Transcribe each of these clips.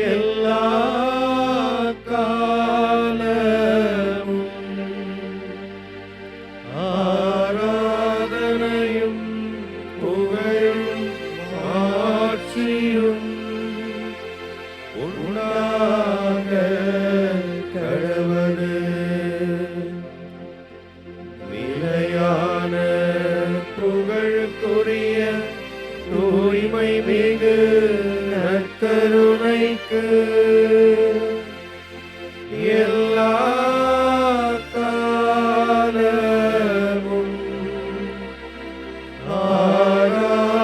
எல்லா காலமும் ஆராதனையும் புகழும் ஆட்சியும் உண்டாக கடவது. நிலையான புகழுக்குரிய தூய்மை மிகு நற்கருணைக்கு எல்லா காலமும்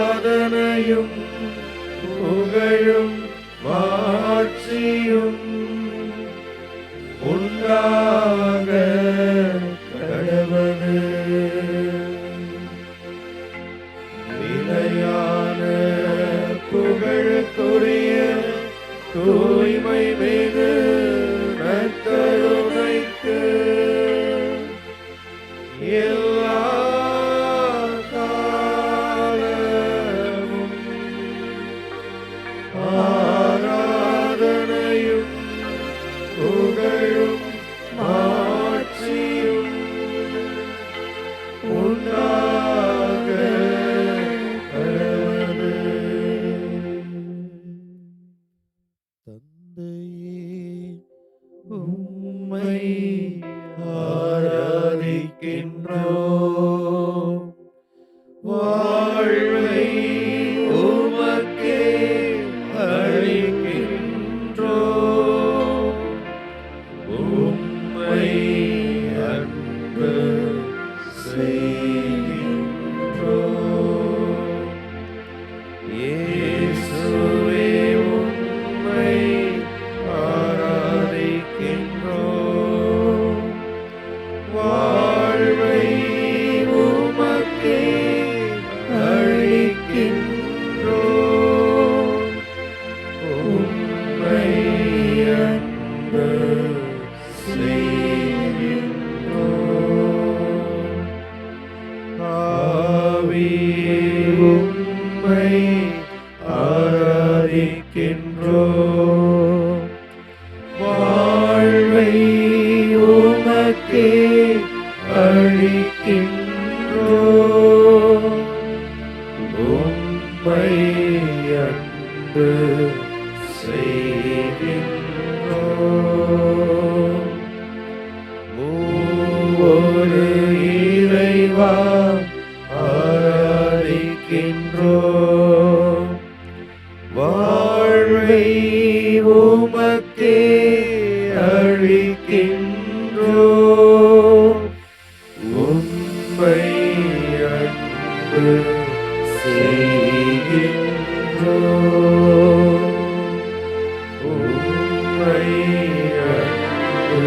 ஆராதனையும் புகழும் மாட்சியும் உண்டாக கடவது. நிலையான புகழுக்குரிய தூய்மை மிகு நற்கருணைக்கு எல்லா காலமும் ஆராதனையும் புகழும் மாட்சியும் உண்டாக கடவது. தந்தையே, உம்மை ஆராதிக்கின்றோம். வாழ்வை உமக்கே அளிக்கின்றோம். உம்மை அன்பு செய்கின்றோம். இயேசுவே, உம்மை ஆராதிக்கின்றோம். வாழ்வை உமக்கே அளிக்கின்றோம். உம்மை அன்பு செய்கின்றோம். ஆவியே, உம்மை ஆராதிக்கின்றோம். வாழ்வை உமக்கே அளிக்கின்றோம். உம்மை அன்பு செய்கின்றோம். மூவொரு இறைவா ஆராதிக்கின்றோம். வாழ்வை உமக்கே அளிக்கின்றோம். உம்மை அன்பு செய்கின்றோம். உம்மை அன்பு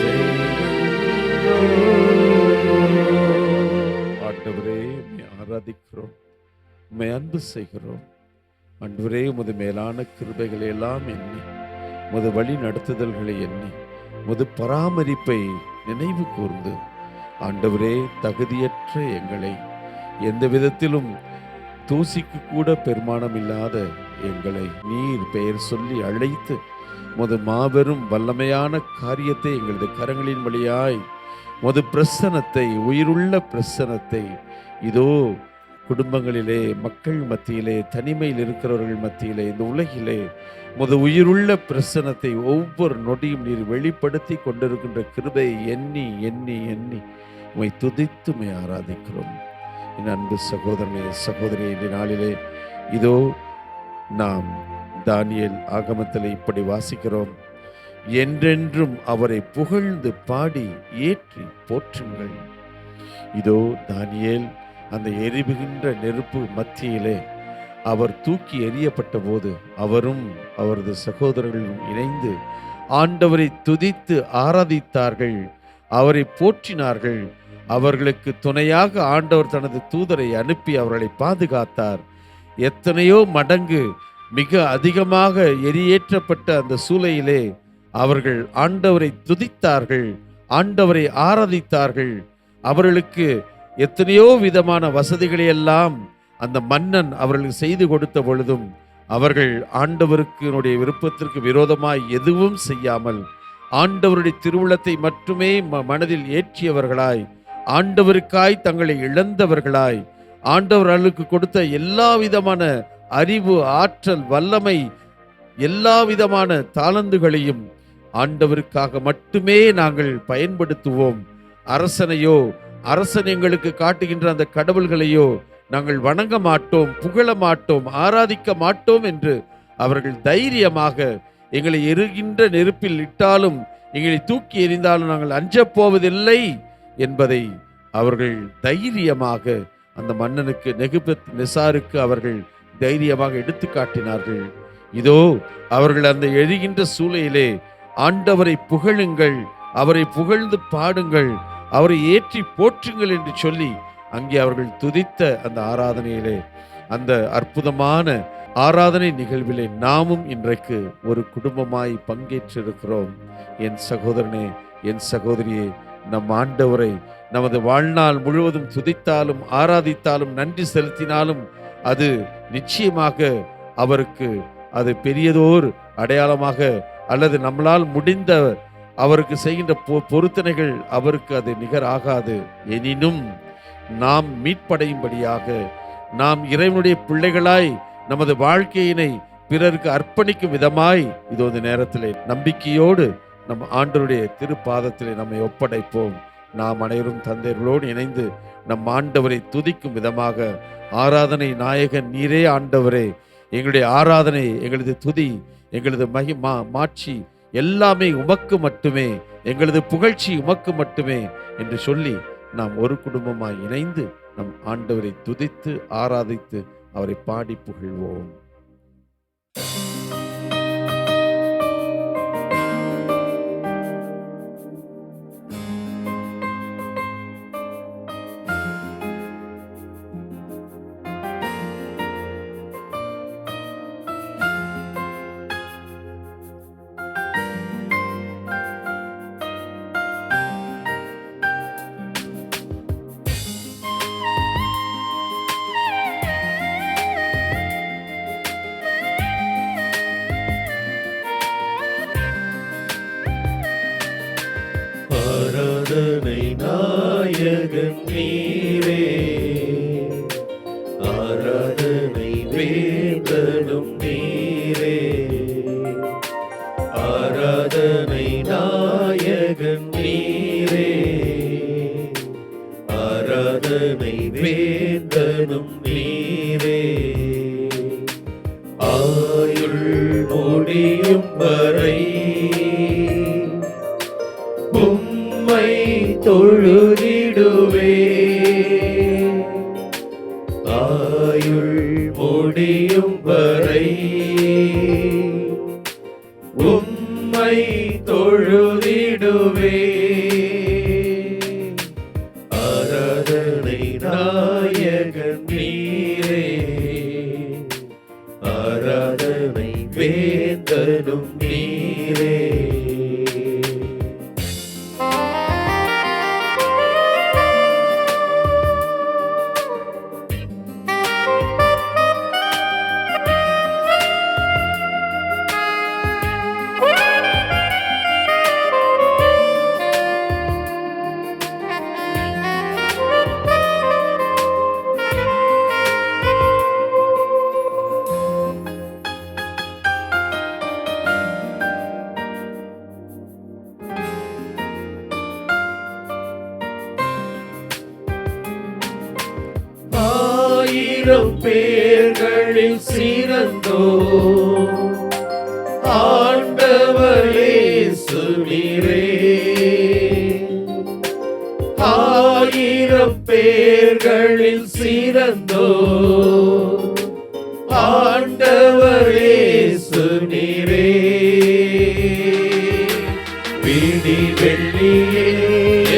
செய்கின்றோம். ஆண்டவரே, உம்மை ஆராதிக்கிறோம், உம்மை அன்பு செய்கிறோம். ஆண்டவரே, உமது மேலான கிருபைகளை எல்லாம் எண்ணி, உமது வழி நடத்துதல்களை எண்ணி, உமது பராமரிப்பை நினைவு கூர்ந்து, ஆண்டவரே, தகுதியற்ற எங்களை, எந்த விதத்திலும் தூசிக்கு கூட பெருமானம் இல்லாத எங்களை நீர் பெயர் சொல்லி அழைத்து உமது மாபெரும் வல்லமையான காரியத்தை எங்களது கரங்களின் வழியாய், உமது பிரசனத்தை, உயிருள்ள பிரசனத்தை, இதோ குடும்பங்களிலே, மக்கள் மத்தியிலே, தனிமையில் இருக்கிறவர்கள் மத்தியிலே, இந்த உலகிலே உமது உயிருள்ள பிரசனத்தை ஒவ்வொரு நொடியும் நீர் வெளிப்படுத்தி கொண்டிருக்கின்ற கிருபையை எண்ணி எண்ணி எண்ணி உம்மை துதித்து உம்மை ஆராதிக்கிறோம். என் அன்பு சகோதரனே, சகோதரி, இந்த நாளிலே இதோ நாம் தானியேல் ஆகமத்தில் இப்படி வாசிக்கிறோம். என்றென்றும் அவரை புகழ்ந்து பாடி ஏற்றி போற்றுங்கள். இதோ தானியேல் அந்த எரிவுகின்ற நெருப்பு மத்தியிலே அவர் தூக்கி எறியப்பட்ட போது அவரும் அவரது சகோதரர்களும் இணைந்து ஆண்டவரை துதித்து ஆராதித்தார்கள், அவரை போற்றினார்கள். அவர்களுக்கு துணையாக ஆண்டவர் தனது தூதரை அனுப்பி அவர்களை பாதுகாத்தார். எத்தனையோ மடங்கு மிக அதிகமாக எரியேற்றப்பட்ட அந்த சூளையிலே அவர்கள் ஆண்டவரை துதித்தார்கள், ஆண்டவரை ஆராதித்தார்கள். அவர்களுக்கு எத்தனையோ விதமான வசதிகளை எல்லாம் அந்த மன்னன் அவர்களுக்கு செய்து கொடுத்த பொழுதும் அவர்கள் ஆண்டவருக்கு விருப்பத்திற்கு விரோதமாய் எதுவும் செய்யாமல் ஆண்டவருடைய திருவுளத்தை மட்டுமே மனதில் ஏற்றியவர்களாய், ஆண்டவருக்காய் தங்களை இழந்தவர்களாய், ஆண்டவர் அவர்களுக்கு கொடுத்த எல்லா விதமான அறிவு, ஆற்றல், வல்லமை, எல்லா விதமான தாளந்துகளையும் ஆண்டவருக்காக மட்டுமே நாங்கள் பயன்படுத்துவோம். அரசனையோ, அரசன் எங்களுக்கு காட்டுகின்ற அந்த கடவுள்களையோ நாங்கள் வணங்க மாட்டோம், புகழ மாட்டோம், ஆராதிக்க மாட்டோம் என்று அவர்கள் தைரியமாக, எங்களை எரிகின்ற நெருப்பில் இட்டாலும், எங்களை தூக்கி எறிந்தாலும் நாங்கள் அஞ்சப் போவதில்லை என்பதை அவர்கள் தைரியமாக அந்த மன்னனுக்கு, நெகுபத் நெசாருக்கு அவர்கள் தைரியமாக எடுத்து காட்டினார்கள். இதோ அவர்கள் அந்த எரிகின்ற சூளையிலே ஆண்டவரை புகழுங்கள், அவரை புகழ்ந்து பாடுங்கள், அவரை ஏற்றி போற்றுங்கள் என்று சொல்லி அங்கே அவர்கள் துதித்த அந்த ஆராதனையிலே, அந்த அற்புதமான ஆராதனை நிகழ்விலே நாமும் இன்றைக்கு ஒரு குடும்பமாய் பங்கேற்றிருக்கிறோம். என் சகோதரனே, என் சகோதரியே, நம் ஆண்டவரை நமது வாழ்நாள் முழுவதும் துதித்தாலும், ஆராதித்தாலும், நன்றி செலுத்தினாலும் அது நிச்சயமாக அவருக்கு அது பெரியதோர் அடையாளமாக, அல்லது நம்மளால் முடிந்த அவருக்கு செய்கின்ற பொருத்தனைகள் அவருக்கு அது நிகராகாது. எனினும் நாம் மீட்படையும்படியாக, நாம் இறைவனுடைய பிள்ளைகளாய் நமது வாழ்க்கையினை பிறருக்கு அர்ப்பணிக்கும் விதமாய் இதோ இந்த நேரத்திலே நம்பிக்கையோடு நம் ஆண்டவருடைய திருப்பாதத்திலே நம்மை ஒப்படைப்போம். நாம் அனைவரும் தந்தையர்களோடு இணைந்து நம் ஆண்டவரை துதிக்கும் விதமாக, ஆராதனை நாயகன் நீரே ஆண்டவரே, எங்களுடைய ஆராதனை, எங்களது துதி, எங்களது மாட்சி எல்லாமே உமக்கு மட்டுமே, எங்களது புகழ்ச்சி உமக்கு மட்டுமே என்று சொல்லி நாம் ஒரு குடும்பமாய் இணைந்து நம் ஆண்டவரை துதித்து ஆராதித்து அவரை பாடி புகழ்வோம். ஆராதனை நாயகன் நீரே, ஆராதனை வேந்தனும் நீரே, ஆராதனை நாயகன் நீரே, ஆராதனை வேந்தனும் நீரே. ஆயுள் முடியும் வரை உம்மை தொழுதிடுவே, ஆயுள் முடியும் வரை உம்மை தொழுதிடுவே. ஆராதனை நாயகன் நீரே, ஆராதனை வேந்தனும் நீரே. ஆயிரம் பேர்களில் சிறந்தோர் ஆண்டவர் இயேசு நீரே, ஆயிரம் பேர்களில் சிறந்தோர் ஆண்டவர் இயேசு நீரே. விடி வெள்ளியே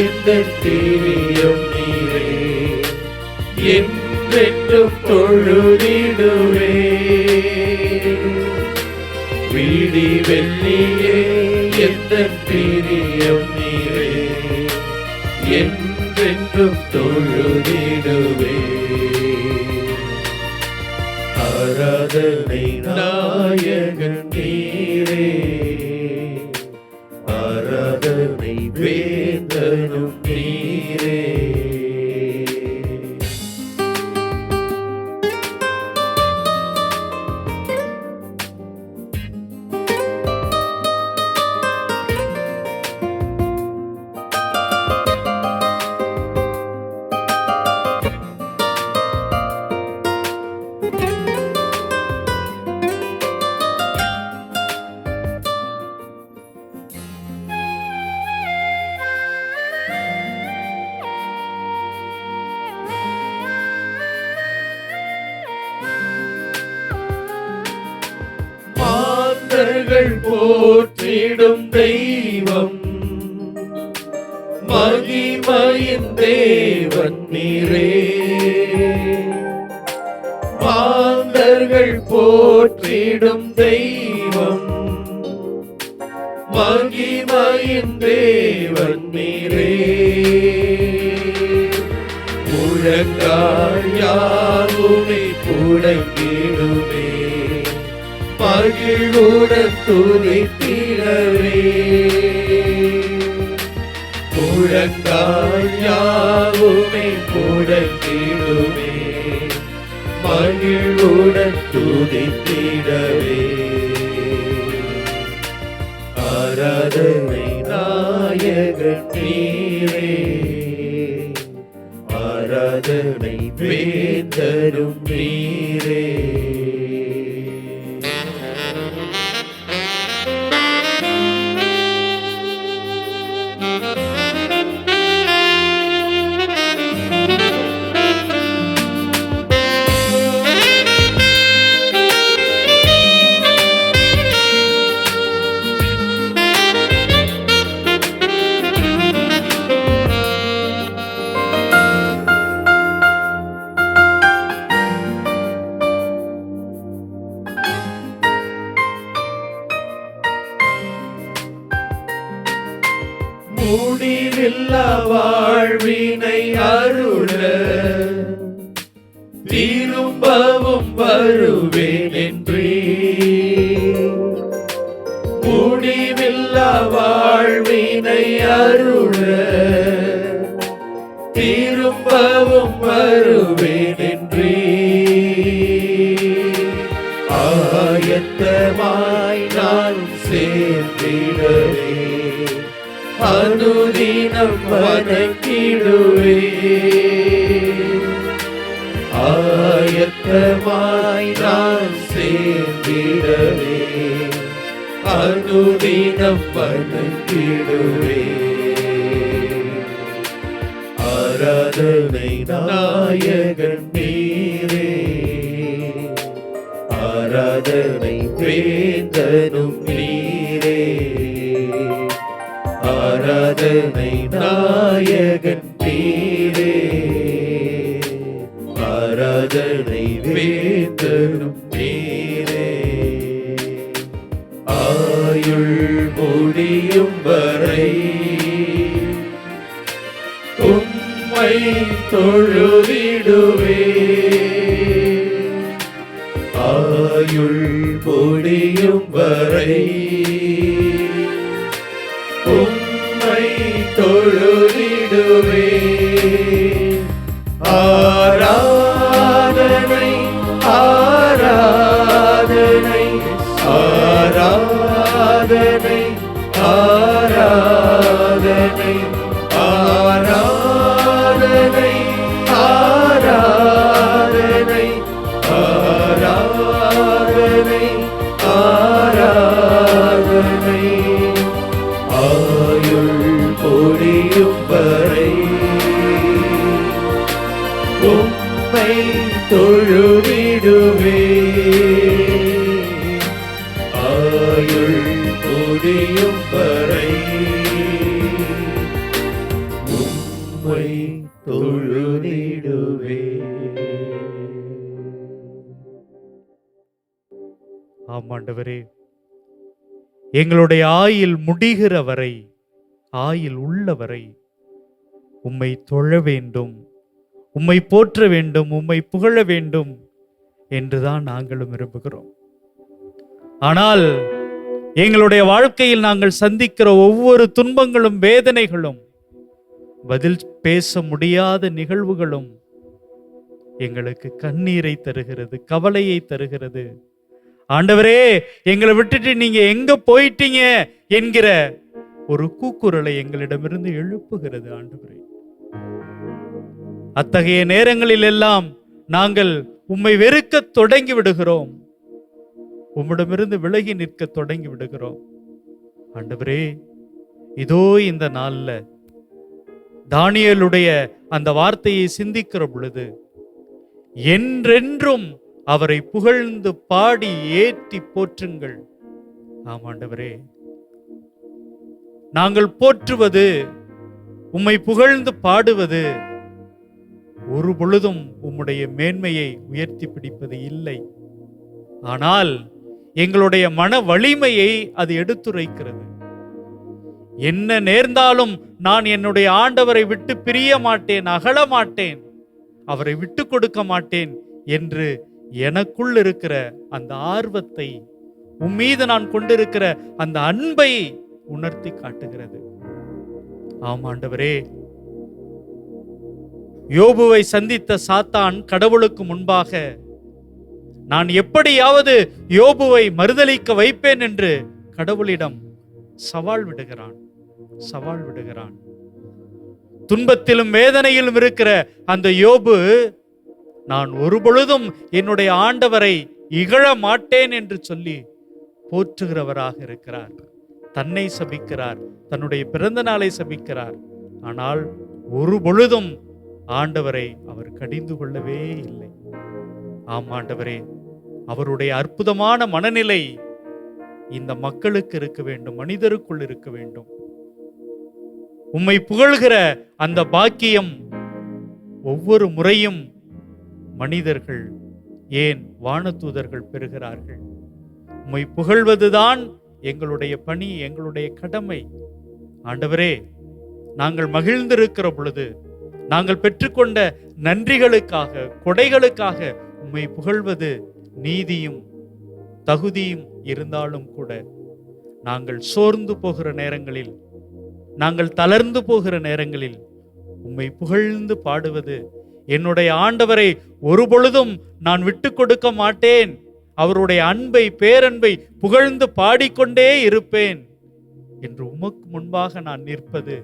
எந்தன் பிரியம் நீரே, என்றென்றும் தொழுதிடுவே. விடி வெள்ளியே எந்தன் பிரியம் நீரே, என்றென்றும் தொழுதிடுவே. ஆராதனை ஆராதனை நாயகன் நீரே, ஆராதனை வேந்தனும் நீரே. மாந்தர்கள் போற்றிடும் தெய்வம், மகிமையின் தேவன் நீரே. மாந்தர்கள் போற்றிடும் தெய்வம், மகிமையின் தேவன் நீரே. முழங்கால் யாவுமே புடங்கிடுமே, மகிழ்வுடன் துதித்திடவே. முழங்கால் யாவுமே முடங்கிடுமே, மகிழ்வுடன் துதித்திடவே. ஆராதனை நாயகன் நீரே, ஆராதனை வேந்தரும் நீரே. முடிவில்லா வாழ்வினை அருள திரும்பவும் வருவேன் என்றே. முடிவில்லா வாழ்வினை அருள திரும்பவும் வருவேன் என்றே. ஆயத்தமாய் நான் சேர்ந்திடவே, அனுதினம் வணங்கிடுவே. ஆயத்தமாய் நான் சேர்ந்திடவே, அனுதினம் வணங்கிடுவே. ஆராதனை நாயகன் நீரே, ஆராதனை வேந்தனும் நீரே. ஆராதனை நாயகன் நீரே, ஆராதனை வேந்தனும் நீரே. ஆயுள் முடியும் வரை உம்மை தொழுதிடுவே. ஆயுள் முடியும் வரை உம்மை தொழுதிடுவே. ஆராதனை ஆராதனை ஆராதனை ஆராதனை ஆராதனை ஆராதனை ஆராதனை ஆராதனை. ஆயுள் பொழியும் வரை உம்மை தொழுதிடுவே. ஆயுள் பொழியும் வரை உம்மை தொழுதிடுவே. ஆமாண்டவரே, எங்களுடைய ஆயுள் முடிகிற வரை, ஆயுள் உள்ளவரை உம்மை தொழ வேண்டும், உம்மை போற்ற வேண்டும், உம்மை புகழ வேண்டும் என்றுதான் நாங்களும் விரும்புகிறோம். ஆனால் எங்களுடைய வாழ்க்கையில் நாங்கள் சந்திக்கிற ஒவ்வொரு துன்பங்களும், வேதனைகளும், பதில் பேச முடியாத நிகழ்வுகளும் எங்களுக்கு கண்ணீரை தருகிறது, கவலையை தருகிறது. ஆண்டவரே, எங்களை விட்டுட்டு நீங்க எங்க போயிட்டீங்க என்கிற ஒரு கூக்குரலை எங்களிடமிருந்து எழுப்புகிறது. ஆண்டவரே, அத்தகைய நேரங்களில் எல்லாம் நாங்கள் உம்மை வெறுக்க தொடங்கி விடுகிறோம், உம்மிடமிருந்து விலகி நிற்க தொடங்கி விடுகிறோம். ஆண்டவரே, இதோ இந்த நாள்ல தானியேலுடைய அந்த வார்த்தையை சிந்திக்கிற பொழுது, என்றென்றும் அவரை புகழ்ந்து பாடி ஏற்றி போற்றுங்கள். ஆமாண்டவரே, நாங்கள் போற்றுவது, உம்மை புகழ்ந்து பாடுவது ஒரு பொழுதும் உம்முடைய மேன்மையை உயர்த்தி பிடிப்பது இல்லை. ஆனால் எங்களுடைய மன வலிமையை அது எடுத்துரைக்கிறது. என்ன நேர்ந்தாலும் நான் என்னுடைய ஆண்டவரை விட்டு பிரிய மாட்டேன், அகல மாட்டேன், அவரை விட்டு கொடுக்க மாட்டேன் என்று எனக்குள் இருக்கிற அந்த ஆர்வத்தை, உம்மீது நான் கொண்டிருக்கிற அந்த அன்பை உணர்த்தி காட்டுகிறது. ஆமாண்டவரே, யோபுவை சந்தித்த சாத்தான் கடவுளுக்கு முன்பாக நான் எப்படியாவது யோபுவை மறுதலிக்க வைப்பேன் என்று கடவுளிடம் சவால் விடுகிறான். துன்பத்திலும் வேதனையிலும் இருக்கிற அந்த யோபு, நான் ஒரு பொழுதும் என்னுடைய ஆண்டவரை இகழ மாட்டேன் என்று சொல்லி போற்றுகிறவராக இருக்கிறார். தன்னை சபிக்கிறார், தன்னுடைய பிறந்த நாளை சபிக்கிறார். ஆனால் ஒரு பொழுதும் ஆண்டவரை அவர் கடிந்து கொள்ளவே இல்லை. ஆமாண்டவரே, அவருடைய அற்புதமான மனநிலை இந்த மக்களுக்கு இருக்க வேண்டும், மனிதருக்குள் இருக்க வேண்டும். உம்மை புகழ்கிற அந்த பாக்கியம் ஒவ்வொரு முறையும் மனிதர்கள், ஏன் வானதூதர்கள் பெறுகிறார்கள். உம்மை புகழ்வதுதான் எங்களுடைய பணி, எங்களுடைய கடமை. ஆண்டவரே, நாங்கள் மகிழ்ந்திருக்கிற பொழுது, நாங்கள் பெற்றுக்கொண்ட நன்றிகளுக்காக, கொடைகளுக்காக உம்மை புகழ்வது நீதியும் தகுதியும் இருந்தாலும் கூட, நாங்கள் சோர்ந்து போகிற நேரங்களில், நாங்கள் தளர்ந்து போகிற நேரங்களில் உம்மை புகழ்ந்து பாடுவது, என்னுடைய ஆண்டவரை ஒரு பொழுதும் நான் விட்டு கொடுக்க மாட்டேன், அவருடைய அன்பை, பேரன்பை புகழ்ந்து பாடிக்கொண்டே இருப்பேன் என்று உமக்கு முன்பாக நான் நிற்பது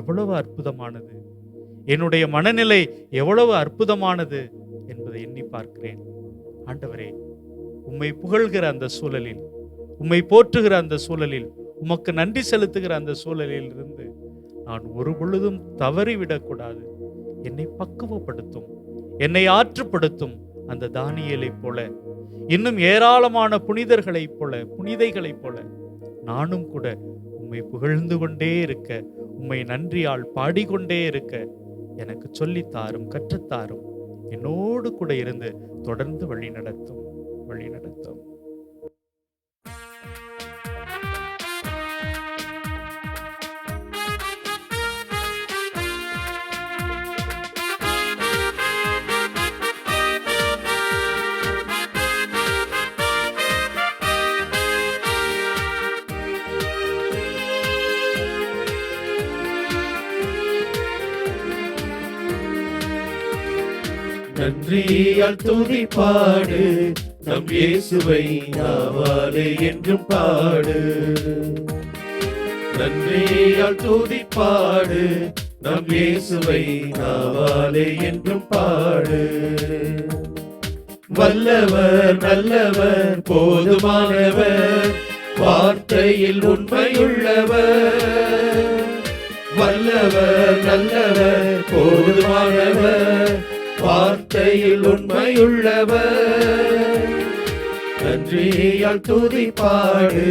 எவ்வளவு அற்புதமானது, என்னுடைய மனநிலை எவ்வளவு அற்புதமானது என்பதை எண்ணி பார்க்கிறேன். ஆண்டவரே, உம்மை புகழ்கிற அந்த சூழலில், உம்மை போற்றுகிற அந்த சூழலில், உமக்கு நன்றி செலுத்துகிற அந்த சூழலில் இருந்து நான் ஒரு பொழுதும் தவறிவிடக்கூடாது. என்னை பக்குவப்படுத்தும், என்னை ஆற்றுப்படுத்தும். அந்த தானியேலைப் போல, இன்னும் ஏராளமான புனிதர்களைப் போல, புனிதைகளைப் போல நானும் கூட உம்மை புகழ்ந்து கொண்டே இருக்க, உம்மை நன்றியால் பாடிக்கொண்டே இருக்க எனக்கு சொல்லித்தாரும், கற்றுத்தாரும். என்னோடு கூட இருந்து தொடர்ந்து வழி நடத்தும். நன்றியால் துதி பாடு, நம் இயேசுவை நாவாலே என்றும் பாடு. நன்றியால் துதி பாடு, நம் இயேசுவை நாவாலே என்றும் பாடு. வல்லவர், நல்லவர், போதுமானவர், வார்த்தையில் உண்மையுள்ளவர். வல்லவர், நல்லவர், போதுமானவர், வார்த்தையில் உண்மையுள்ளவர். நன்றியால் துதி பாடு,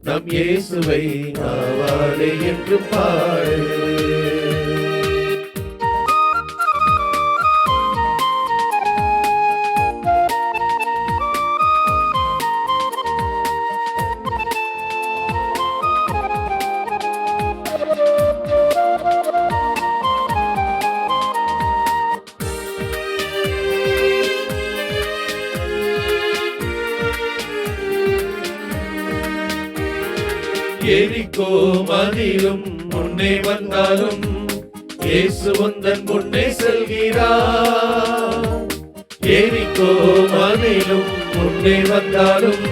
நம் இயேசுவை நாவாலே என்று பாடு. எரிகோ மதிலும் முன்னே வந்தாலும் இயேசு உந்தன் முன்னே செல்கிறார். எரிகோ மதிலும் முன்னே வந்தாலும்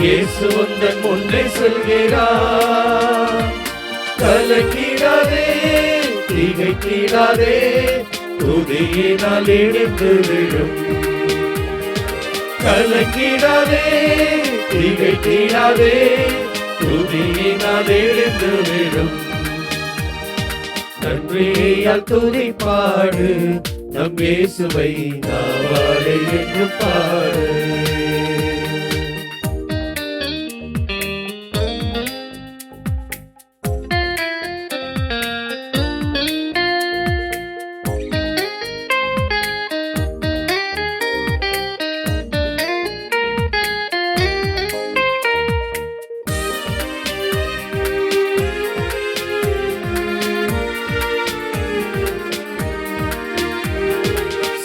இயேசு உந்தன் முன்னே செல்கிறார். கலங்கிடாதே, திகைத்திடாதே, துதியினால் இடிந்து விழும். கலங்கிடாதே, திகைத்திடாதே, துதியினால் இடிந்து விழும். நன்றியால் துதி பாடு, நம் இயேசுவை நாவாலே என்று பாடு.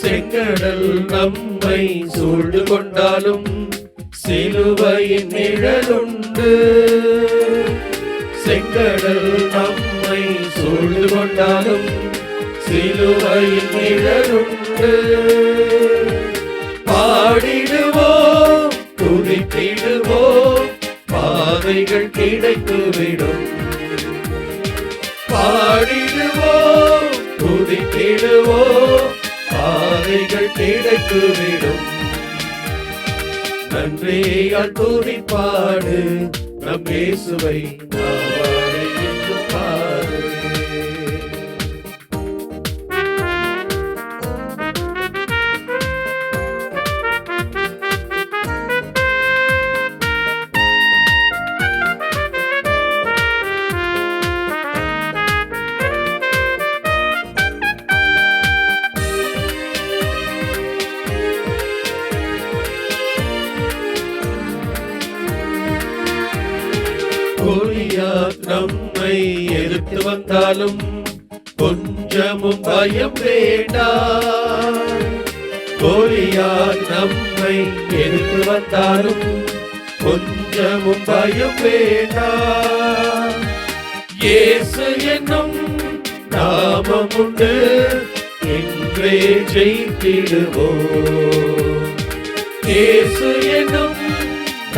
செங்கடல் நம்மை சூழ்ந்து கொண்டாலும் சிலுவையின் நிழலுண்டு. செங்கடல் நம்மை சூழ்ந்து கொண்டாலும் சிலுவையின் நிழலுண்டு. பாடிடுவோம், துதித்திடுவோம், பாதைகள் கிடைத்துவிடும். பாடிடுவோம், துதித்திடுவோம், பாதைகள் கிடைத்துவிடும். நன்றியால் துதி பாடு, நம் இயேசுவை நாவாலே என்று பாடு. கோலியாத் நம்மை எதிர்த்து வந்தாலும் கொஞ்சமும் பயம் வேண்டாம். கோலியாத் நம்மை எதிர்த்து வந்தாலும் கொஞ்சமும் பயம் வேண்டாம். இயேசு என்னும் நாமம் உண்டு, இன்றே ஜெயித்திடுவோம். இயேசு என்னும்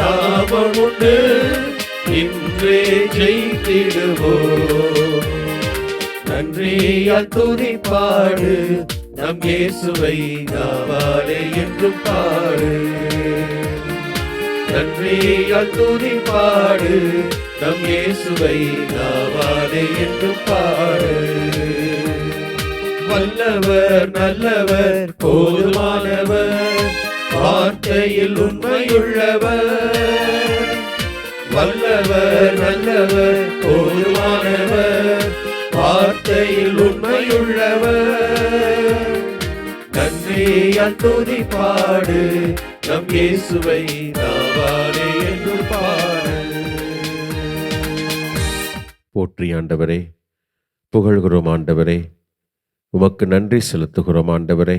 நாமம் உண்டு, இன்றே ஜெயித்திடுவோம். நன்றியால் துதி பாடு, நம் இயேசுவை நாவாலே என்றும் பாடு. நன்றியால் துதி பாடு, நம் இயேசுவை நாவாலே என்றும் பாடு. வல்லவர், நல்லவர், போதுமானவர், வார்த்தையில் உண்மையுள்ளவர். வல்லவர், நல்லவர், போதுமானவர், வார்த்தையில் உண்மையுள்ளவர். நன்றியால் துதி பாடு, நம் இயேசுவை நாவாலே என்று பாடு. போற்றி ஆண்டவரே, புகழ்கிறோம் ஆண்டவரே, உமக்கு நன்றி செலுத்துகிறோம் ஆண்டவரே.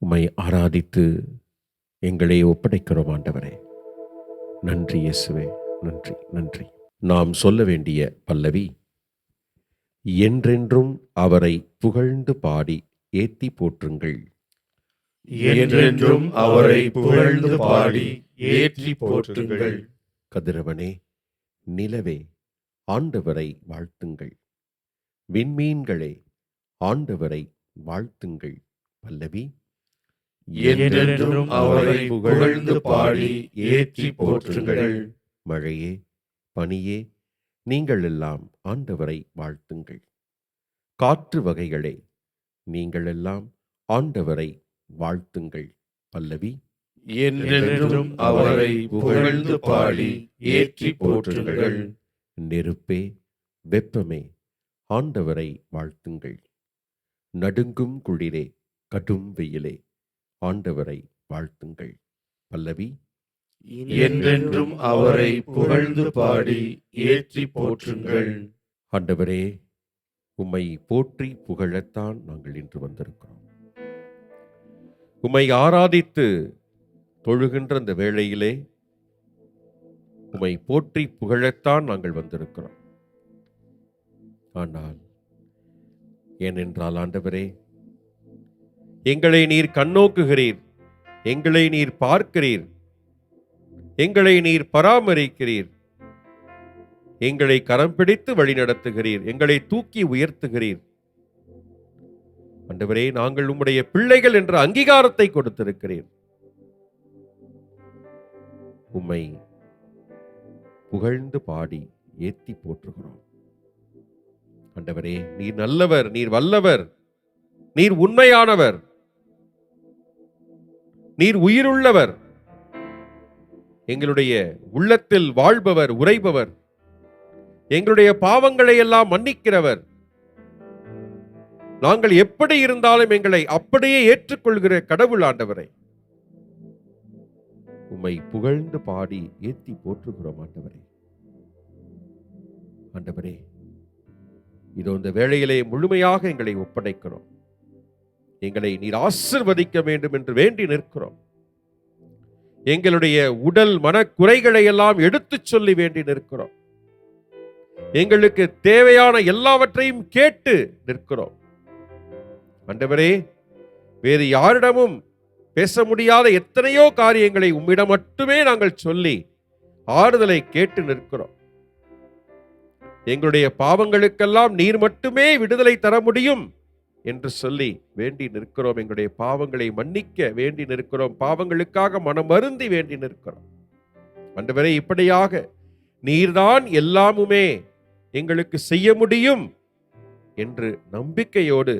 உம்மை ஆராதித்து எங்களை ஒப்படைக்கிறோம் ஆண்டவரே. நன்றி இயேசுவே, நன்றி நன்றி. நாம் சொல்ல வேண்டிய பல்லவி: என்றென்றும் அவரை புகழ்ந்து பாடி ஏத்தி போற்றுங்கள். என்றென்றும் அவரை புகழ்ந்து பாடி ஏற்றி போற்றுங்கள். கதிரவனே, நிலவே, ஆண்டவரை வாழ்த்துங்கள். விண்மீன்களே, ஆண்டவரை வாழ்த்துங்கள். பல்லவி: என்றென்றும் அவரை புகழ்ந்து பாடி ஏற்றி போற்றுங்கள். மழையே, பனியே, நீங்கள் எல்லாம் ஆண்டவரை வாழ்த்துங்கள். காற்று வகைகளே, நீங்கள் எல்லாம் ஆண்டவரை வாழ்த்துங்கள். பல்லவி: என்றென்றும் அவரை புகழ்ந்து பாடி ஏற்றி போற்றுங்கள். நெருப்பே, வெப்பமே, ஆண்டவரை வாழ்த்துங்கள். நடுங்கும் குளிரே, கடும் வெயிலே, ஆண்டவரை வாழ்த்துங்கள். பல்லவி: என்றென்றும் அவரை புகழ்ந்து பாடி ஏற்றி போற்றுங்கள். ஆண்டவரே, உம்மை போற்றி புகழத்தான் நாங்கள் இன்று வந்திருக்கிறோம். உம்மை ஆராதித்து தொழுகின்ற அந்த வேளையிலே உம்மை போற்றி புகழத்தான் நாங்கள் வந்திருக்கிறோம். ஆனால் ஏனென்றால் ஆண்டவரே, எங்களை நீர் கண்ணோக்குகிறீர், எங்களை நீர் பார்க்கிறீர், எங்களை நீர் பராமரிக்கிறீர், எங்களை கரம் பிடித்து வழி நடத்துகிறீர், எங்களை தூக்கி உயர்த்துகிறீர். ஆண்டவரே, நாங்கள் உம்முடைய பிள்ளைகள் என்ற அங்கீகாரத்தை கொடுத்திருக்கிறீர். உம்மை புகழ்ந்து பாடி ஏத்தி போற்றுகிறோம். ஆண்டவரே, நீர் நல்லவர், நீர் வல்லவர், நீர் உண்மையானவர், நீர் உயிருள்ளவர், எங்களுடைய உள்ளத்தில் வாழ்பவர், உறைபவர், எங்களுடைய பாவங்களை எல்லாம் மன்னிக்கிறவர். நாங்கள் எப்படி இருந்தாலும் எங்களை அப்படியே ஏற்றுக்கொள்கிற கடவுள் ஆண்டவரே. உம்மை புகழ்ந்து பாடி ஏத்தி போற்றுகிறோம் ஆண்டவரே. ஆண்டவரே, இதோ இந்த வேளையிலே முழுமையாக எங்களை ஒப்படைக்கிறோம். எங்களை நீர் ஆசீர்வதிக்க வேண்டும் என்று வேண்டி நிற்கிறோம். எங்களுடைய உடல் மனக்குறைகளை எல்லாம் எடுத்துச் சொல்லி வேண்டி நிற்கிறோம். எங்களுக்கு தேவையான எல்லாவற்றையும் கேட்டு நிற்கிறோம். ஆண்டவரே, வேறு யாரிடமும் பேச முடியாத எத்தனையோ காரியங்களை உம்மிடம் மட்டுமே நாங்கள் சொல்லி ஆறுதலை கேட்டு நிற்கிறோம். எங்களுடைய பாவங்களுக்கெல்லாம் நீர் மட்டுமே விடுதலை தர முடியும் என்று சொல்லி வேண்டி நிற்கிறோம். எங்களுடைய பாவங்களை மன்னிக்க வேண்டி நிற்கிறோம். பாவங்களுக்காக மனம் வருந்தி வேண்டி நிற்கிறோம். ஆண்டவரே, இப்படியாக நீர்தான் எல்லாமுமே எங்களுக்கு செய்ய முடியும் என்று நம்பிக்கையோடு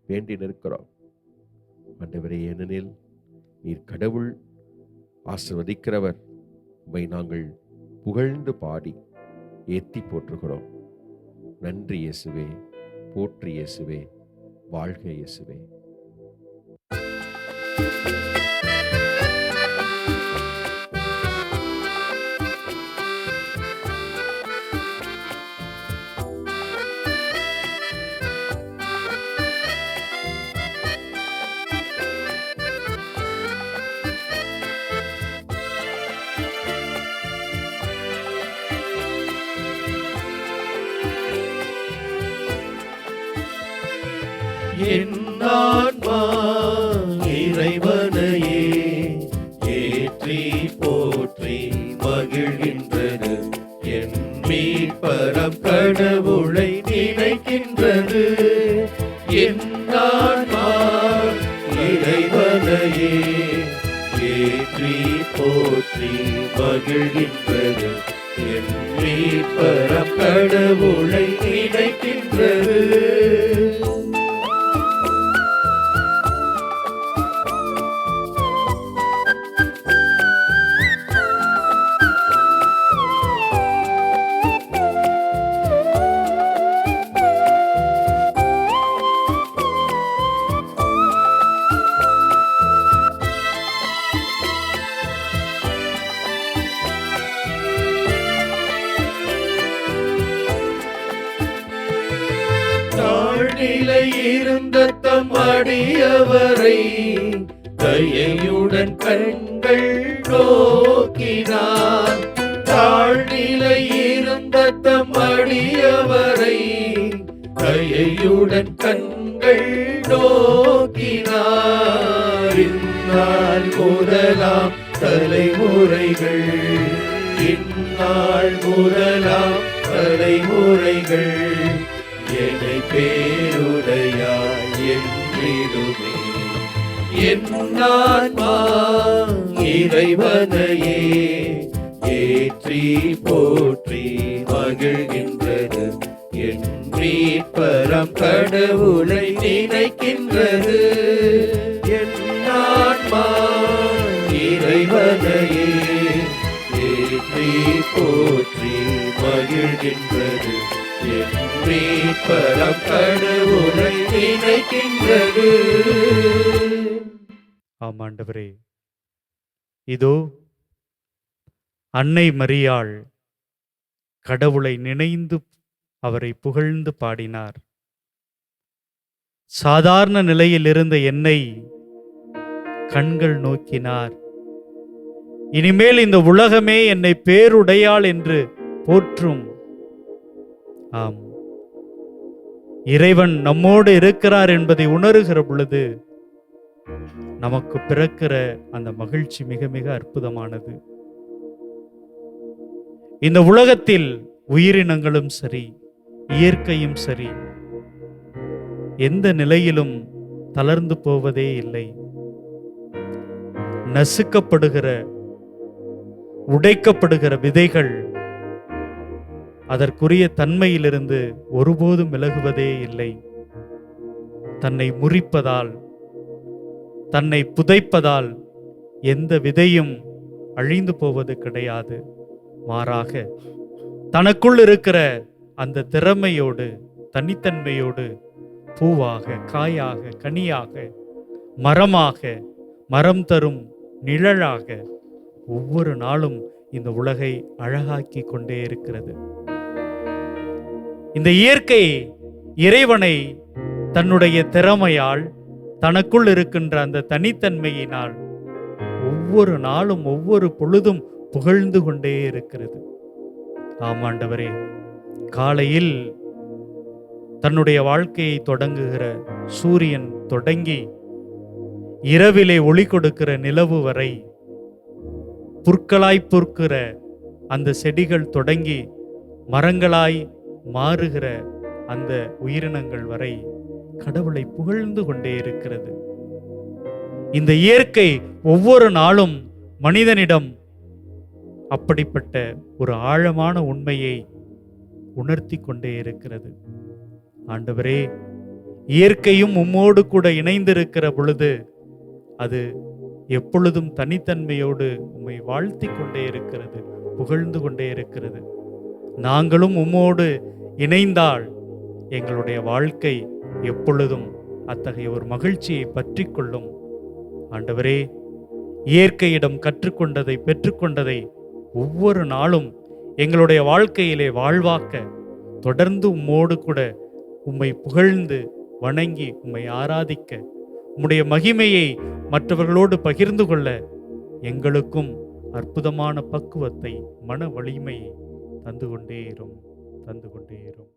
வேண்டி நிற்கிறோம். ஆண்டவரே, ஏனெனில் நீர் கடவுள், ஆசீர்வதிக்கிறவர். உம்மை நாங்கள் புகழ்ந்து பாடி ஏத்தி போற்றுகிறோம். நன்றி இயேசுவே, போற்றி இயேசுவே, வாழ்க இயேசுவே. என் ஆன்மா இறைவனையே ஏற்றி போற்றி மகிழ்கின்றது. என் மீட்பரம் கடவுளை நினைக்கின்றது. என் ஆன்மா இறைவனையே ஏற்றி போற்றி மகிழ்கின்றது. என் மீட்பரம் கடவுளை நினைக்கின்றது. தாழ்நிலை இருந்த தம் அடியவரை தயையுடன் கண்கள் நோக்கினார். தாழ்நிலை இருந்த தம் அடியவரை தயையுடன் கண்கள் நோக்கினார். இந்நாள் முதலாம் தலைமுறைகள், இந்நாள் முதலாம் தலைமுறைகள் என்னை பேருடையாய் என்றிடுமே. என் ஆன்மா இறைவனையே ஏற்றி போற்றி மகிழ்கின்றது. என் மீட்பரம் கடவுளை நினைக்கின்றது. என் ஆன்மா இறைவனையே ஏற்றி போற்றி மகிழ்கின்றது. என் மீட்பரம் கடவுளை நினைக்கின்றது. ஆமாண்டவரே, இதோ அன்னை மரியாள் கடவுளை நினைந்து அவரை புகழ்ந்து பாடினார். சாதாரண நிலையில் இருந்த என்னை கண்கள் நோக்கினார். இனிமேல் இந்த உலகமே என்னை பேருடையாள் என்று போற்றும். ஆம், இறைவன் நம்மோடு இருக்கிறார் என்பதை உணருகிற பொழுது நமக்கு பிறக்கிற அந்த மகிழ்ச்சி மிக மிக அற்புதமானது. இந்த உலகத்தில் உயிரினங்களும் சரி, இயற்கையும் சரி, எந்த நிலையிலும் தளர்ந்து போவதே இல்லை. நசுக்கப்படுகிற, உடைக்கப்படுகிற விதைகள் அதற்குரிய தன்மையிலிருந்து ஒருபோதும் விலகுவதே இல்லை. தன்னை முறிப்பதால், தன்னை புதைப்பதால் எந்த விதையும் அழிந்து போவது கிடையாது. மாறாக தனக்குள் இருக்கிற அந்த திறமையோடு, தனித்தன்மையோடு பூவாக, காயாக, கனியாக, மரமாக, மரம் தரும் நிழலாக ஒவ்வொரு நாளும் இந்த உலகை அழகாக்கி கொண்டே இருக்கிறது. இந்த இயற்கை இறைவனை தன்னுடைய திறமையால், தனக்குள் இருக்கின்ற அந்த தனித்தன்மையினால் ஒவ்வொரு நாளும் ஒவ்வொரு பொழுதும் புகழ்ந்து கொண்டே இருக்கிறது. ஆமாண்டவரே, காலையில் தன்னுடைய வாழ்க்கையை தொடங்குகிற சூரியன் தொடங்கி இரவிலே ஒளி கொடுக்கிற நிலவு வரை, புற்களாய் பொற்கிற அந்த செடிகள் தொடங்கி மரங்களாய் மாறுகிற அந்த உயிரினங்கள் வரை கடவுளை புகழ்ந்து கொண்டே இருக்கிறது. இந்த இயற்கை ஒவ்வொரு நாளும் மனிதனிடம் அப்படிப்பட்ட ஒரு ஆழமான உண்மையை உணர்த்தி கொண்டே இருக்கிறது. ஆண்டவரே, இயற்கையும் உம்மோடு கூட இணைந்திருக்கிற பொழுது அது எப்பொழுதும் தனித்தன்மையோடு உம்மை வாழ்த்தி கொண்டே இருக்கிறது, புகழ்ந்து கொண்டே இருக்கிறது. நாங்களும் உம்மோடு இணைந்தால் எங்களுடைய வாழ்க்கை எப்பொழுதும் அத்தகைய ஒரு மகிழ்ச்சியை பற்றி கொள்ளும். ஆண்டவரே, இயற்கையிடம் கற்றுக்கொண்டதை, பெற்றுக்கொண்டதை ஒவ்வொரு நாளும் எங்களுடைய வாழ்க்கையிலே வாழ்வாக்க தொடர்ந்து உம்மோடு கூட உம்மை புகழ்ந்து வணங்கி உம்மை ஆராதிக்க, உம்முடைய மகிமையை மற்றவர்களோடு பகிர்ந்து கொள்ள எங்களுக்கும் அற்புதமான பக்குவத்தை, மன வலிமையை தந்து கொண்டே இரும், தந்து கொண்டே இரும்.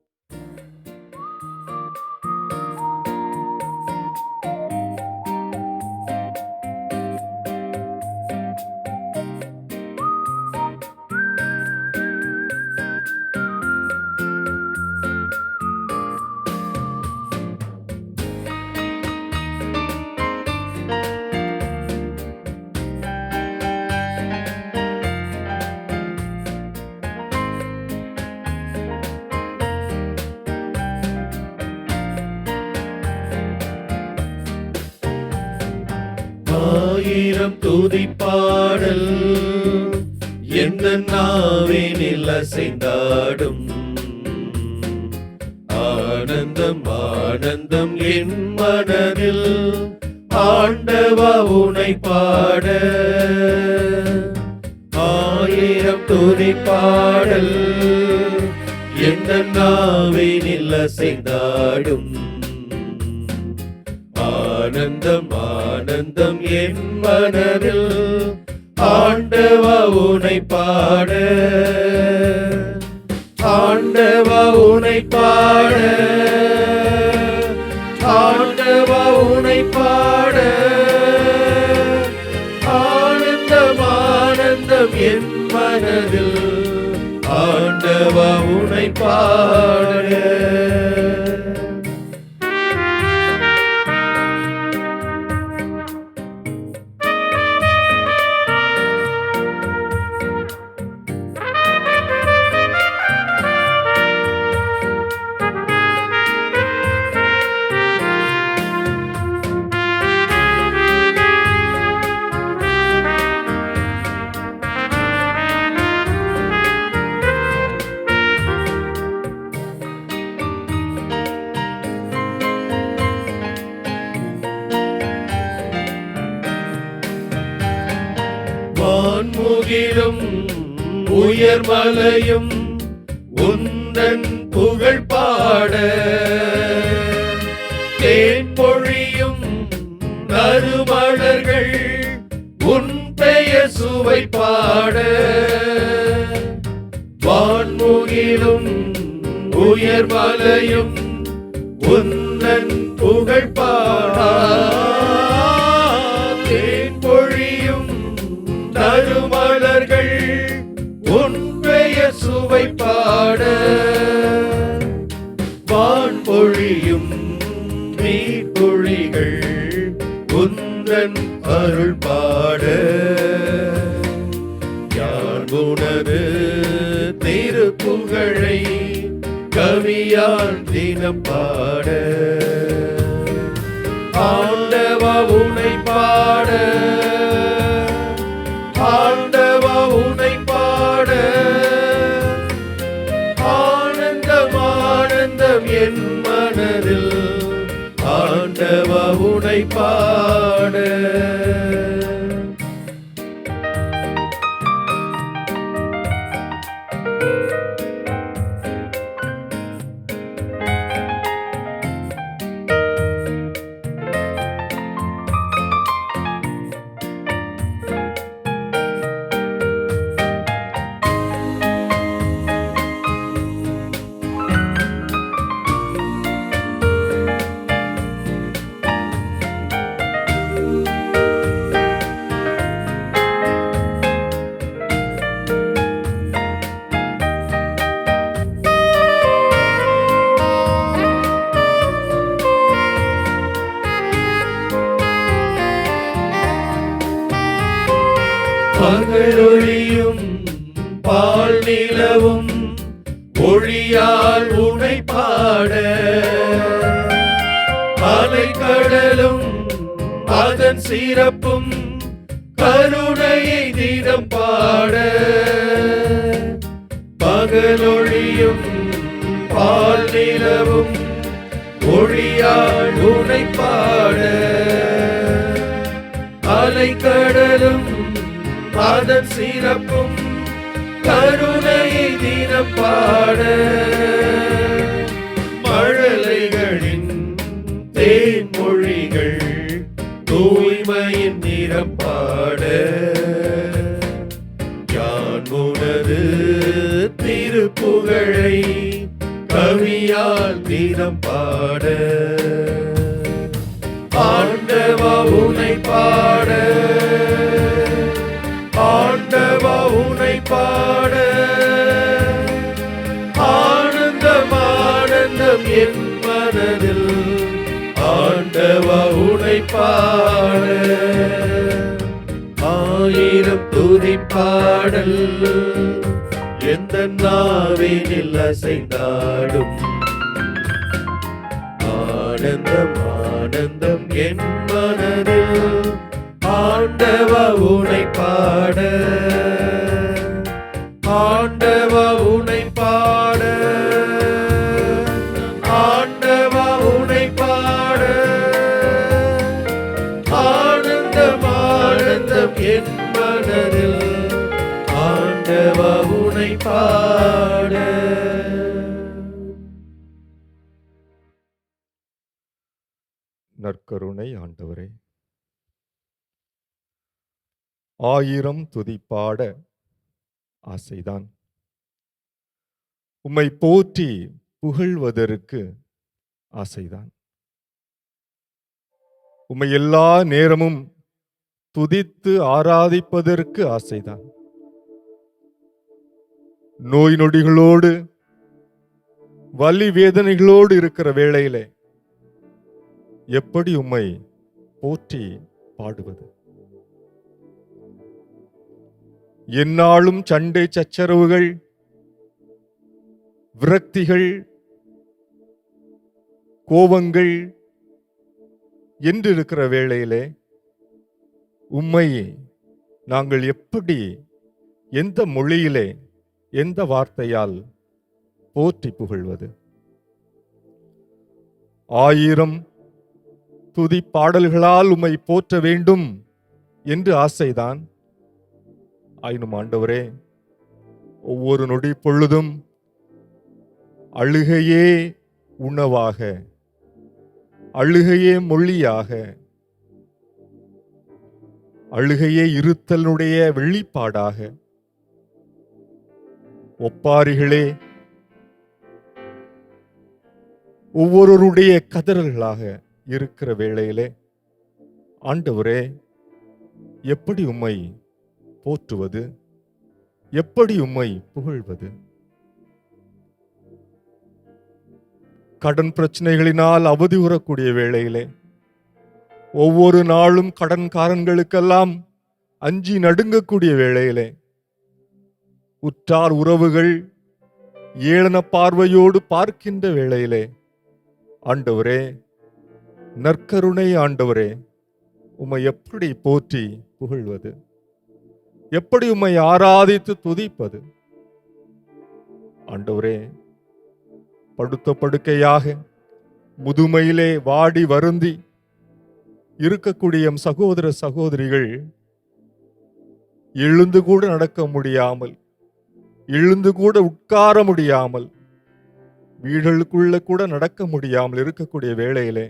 ஆயிரம் துதிப்பாடல் எந்த நாவினில் அசைந்தாடும். ஆனந்தம் ஆனந்தம் என் மனதில், ஆண்டவா உனை பாட. ஆயிரம் துதிப்பாடல் எந்த நாவினில் அசைந்தாடும். ஆனந்தம் ஆனந்தம் என் மனதில், ஆண்டவா உனை பாட. ஆண்டவா உனை பாட, ஆண்டவா உனை பாட. ஆனந்தம் ஆனந்தம் என் மனதில், ஆண்டவா உனை பாட. வான்முகிலும் உயர்மலையும் உந்தன் புகழ் பாட. தேன் பொழியும் நறுமலர்கள் உன் பெயர் சுவைப்பா. வான்முகிலும் உயர்மலையும் உந்தன் புகழ் பாடா. தேன் பொழியும் நறுமலர்கள் உன் பெயர் சுவை பாட. வான் பொழியும் நீர்த்துளிகள் உந்தன் அருள் பாட. யார் உனது திருப்புகழை கவியால் தினம் பாட. ஆண்டவா உனை பாட, ஆண்டவா உனை பாட. ஆனந்தம் ஆனந்தம் என் மனதில் ஆண்டவா உனை பாட. பகலொளியும் பால் நிலவும் ஒளியால் உனை பாட. அலைக்கடலும் அதன் சிறப்பும் கருணையை தினம் பாட. பகலொளியும் பால் நிலவும் ஒளியால் உனை பாட. அலைக்கடலும் அதன் சிறப்பும் கருணையை தினம் பாட. மழலைகளின் தேன்மொழிகள் தூய்மையின் நிறம் பாட. யான் உனது திருப்புகழை கவியால் தினம் பாட. ஆண்டவா உனை பாட, ஆண்டவா உனை பாட. ஆனந்தம் ஆனந்தம் என் மனதில் ஆண்டவா உனை பாட. ஆயிரம் துதி பாடல் எந்த நாவினில் அசைந்தாடும். ஆனந்தம் ஆனந்தம் என் மனதில் ஆண்டவா உனை பாட. ஆண்டவா உனை பாட, ஆண்டவா உனை பாட. ஆனந்தம் ஆனந்தம் என் மனதில் ஆண்டவா உனை பாட. நற்கருணை ஆண்டவரே, ஆயிரம் துதிப்பாட ஆசைதான். உம்மை போற்றி புகழ்வதற்கு ஆசைதான். உம்மை எல்லா நேரமும் துதித்து ஆராதிப்பதற்கு ஆசைதான். நோய் நொடிகளோடு வலி வேதனைகளோடு இருக்கிற வேளையிலே எப்படி உம்மை போற்றி பாடுவது? எந்நாளும் சண்டை சச்சரவுகள், விரக்திகள், கோபங்கள் என்று இருக்கிற வேளையிலே உம்மை நாங்கள் எப்படி, எந்த மொழியிலே, எந்த வார்த்தையால் போற்றி புகழ்வது? ஆயிரம் துதி பாடல்களால் உம்மை போற்ற வேண்டும் என்று ஆசைதான். ஆயினும் ஆண்டவரே, ஒவ்வொரு நொடி பொழுதும் அழுகையே உணவாக, அழுகையே மொழியாக, அழுகையே இருத்தலுடைய வெளிப்பாடாக ஒப்பாரிகளே ஒவ்வொருவருடைய கதறல்களாக இருக்கிற வேளையிலே ஆண்டவரே, எப்படி உம்மை போற்றுவது, எப்படி உம்மை புகழ்வது? கடன் பிரச்சனைகளினால் அவதி உறக்கூடிய வேளையிலே ஒவ்வொரு நாளும் கடன்காரங்களுக்கெல்லாம் அஞ்சி நடுங்கக்கூடிய வேளையிலே உற்றார் உறவுகள் ஏளன பார்வையோடு பார்க்கின்ற வேளையிலே ஆண்டவரே, நற்கருணை ஆண்டவரே, உம்மை எப்படி போற்றி புகழ்வது, எப்படி உம்மை ஆராதித்து துதிப்பது? ஆண்டவரே, படுத்த படுக்கையாக முதுமையிலே வாடி வருந்தி இருக்கக்கூடிய எம் சகோதர சகோதரிகள் எழுந்து கூட நடக்க முடியாமல், எழுந்து கூட உட்கார முடியாமல், வீடுகளுக்குள்ள கூட நடக்க முடியாமல் இருக்கக்கூடிய வேளையிலே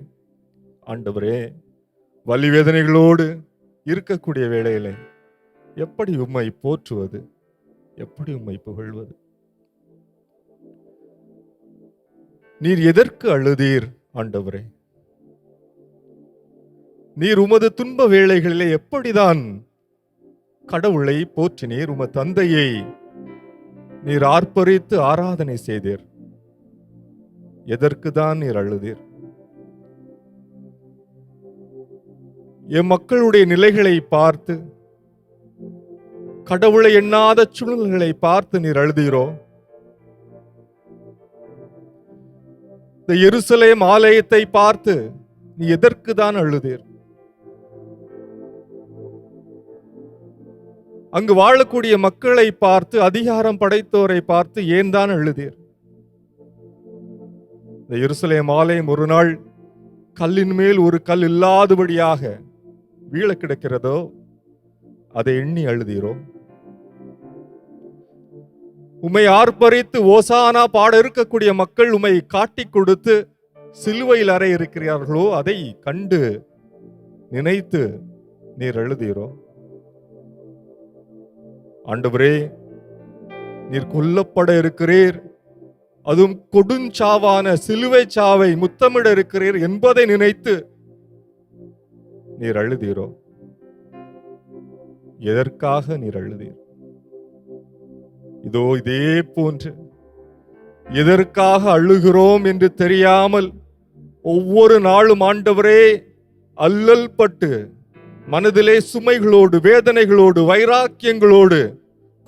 ஆண்டவரே, வலிவேதனைகளோடு இருக்கக்கூடிய வேளையிலே எப்படி உம்மை போற்றுவது, எப்படி உம்மை புகழ்வது? நீர் எதற்கு அழுதீர் ஆண்டவரே? நீர் உமது துன்ப வேளைகளிலே எப்படிதான் கடவுளை போற்றினீர்? உமது தந்தையை நீர் ஆர்ப்பரித்து ஆராதனை செய்தீர். எதற்கு தான் நீர் அழுதீர்? எம் மக்களுடைய நிலைகளை பார்த்து, கடவுளை எண்ணாத சூழ்நிலைகளை பார்த்து நீர் அழுதீரோ? இந்த எருசலேம் ஆலயத்தை பார்த்து நீ எதற்கு தான் அழுதீர்? அங்கு வாழக்கூடிய மக்களை பார்த்து, அதிகாரம் படைத்தோரை பார்த்து ஏன் தான் அழுதீர்? இந்த எருசலேம் ஆலயம் ஒரு நாள் கல்லின் மேல் ஒரு கல் இல்லாதபடியாக வீழ கிடக்கிறதோ, அதை எண்ணி அழுதீரோ? உம்மை ஆர்ப்பரித்து ஓசானா பாட இருக்கக்கூடிய மக்கள் உம்மை காட்டிக் கொடுத்து சிலுவையில் அறை இருக்கிறார்களோ, அதை கண்டு நினைத்து நீர் அழுதீரோ? ஆண்டவரே, நீர் கொல்லப்பட இருக்கிறீர், அதுவும் கொடுஞ்சாவான சிலுவை சாவை முத்தமிட இருக்கிறீர் என்பதை நினைத்து நீர் அழுதீரோ? எதற்காக நீர் அழுதீர்? இதோ இதே போன்று எதற்காக அழுகிறோம் என்று தெரியாமல் ஒவ்வொரு நாளும் ஆண்டவரே அல்லல் பட்டு மனதிலே சுமைகளோடு, வேதனைகளோடு, வைராக்கியங்களோடு,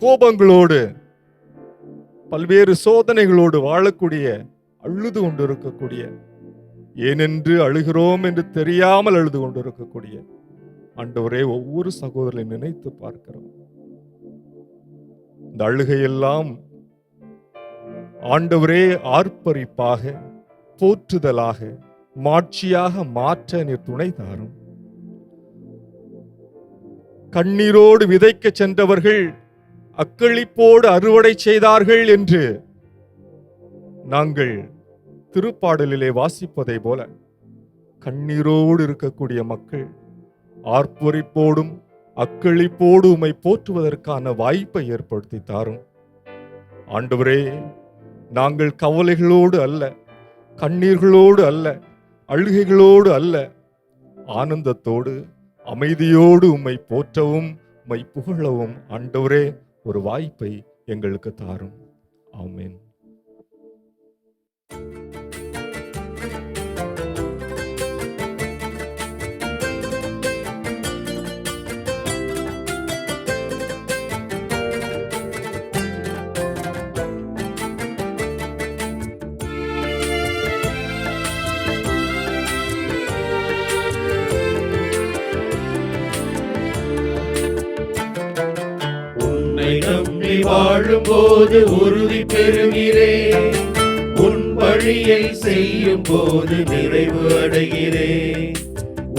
கோபங்களோடு, பல்வேறு சோதனைகளோடு வாழக்கூடிய, அழுது கொண்டிருக்கக்கூடிய, ஏனென்று அழுகிறோம் என்று தெரியாமல் அழுது கொண்டிருக்கக்கூடிய ஆண்டவரே, ஒவ்வொரு சகோதரரை நினைத்து பார்க்கிறோம். இந்த அழுகையெல்லாம் ஆண்டவரே ஆர்ப்பரிப்பாக, போற்றுதலாக, மாட்சியாக மாற்ற நீர் துணை தாரும். கண்ணீரோடு விதைக்க சென்றவர்கள் அக்களிப்போடு அறுவடை செய்தார்கள் என்று நாங்கள் திருப்பாடலிலே வாசிப்பதை போல, கண்ணீரோடு இருக்கக்கூடிய மக்கள் ஆர்ப்பரிப்போடும் அக்களிப்போடு உம்மை போற்றுவதற்கான வாய்ப்பை ஏற்படுத்தி தாரும். ஆண்டவரே, நாங்கள் கவலைகளோடு அல்ல, கண்ணீர்களோடு அல்ல, அழுகைகளோடு அல்ல, ஆனந்தத்தோடு, அமைதியோடு உம்மை போற்றவும் உம்மை புகழவும் ஆண்டவரே ஒரு வாய்ப்பை எங்களுக்கு தாரும். ஆமென். நம்பி வாழும்போது உறுதி பெறுகிறேன், உன் வழியை செய்யும் போது நிறைவு அடைகிறேன்.